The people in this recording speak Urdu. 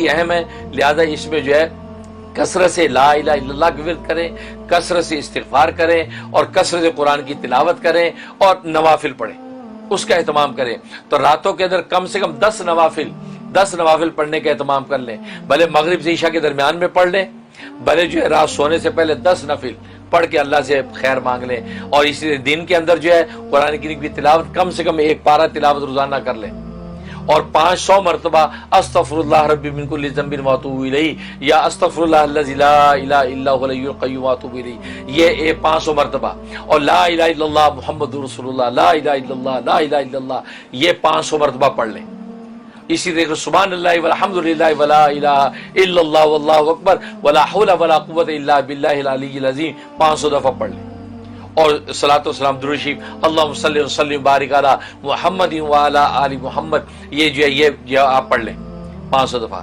ہی اہم ہے، لہذا اس میں جو ہے کثرت سے لا الہ الا اللہ کی ورد کریں، کثرت سے استغفار کریں، اور کثرت سے قرآن کی تلاوت کریں، اور نوافل پڑھیں، اس کا اہتمام کریں۔ تو راتوں کے اندر کم سے کم 10 نوافل پڑھنے کا اہتمام کر لیں، بھلے مغرب سے عشاء کے درمیان میں پڑھ لیں، بھلے جو ہے رات سونے سے پہلے 10 نفل پڑھ کے اللہ سے خیر مانگ لیں، اور اسی دن کے اندر جو ہے قرآن کریم کی تلاوت کم سے کم 1 پارہ تلاوت روزانہ کر لیں، اور 500 مرتبہ استغفر اللہ ربی من کل ذنب واتوب الیہ، یا استغفر اللہ الذی لا الہ الا هو الحی القیوم واتوب الیہ، یہ 500 مرتبہ، اور لا الہ الا اللہ محمد رسول اللہ، لا الہ الا اللہ، لا الہ الا اللہ، یہ 500 مرتبہ پڑھ لیں۔ اسی طریقے سبحان اللہ والحمد للہ ولا الہ الا اللہ واللہ اکبر ولا حول ولا قوت الا باللہ العلی العظیم 500 دفعہ پڑھ لیں، اور صلاۃ والسلام درود شریف اللہم صلی وسلم بارک علی محمد وعلی آل محمد، یہ جو ہے آپ پڑھ لیں 500 دفعہ۔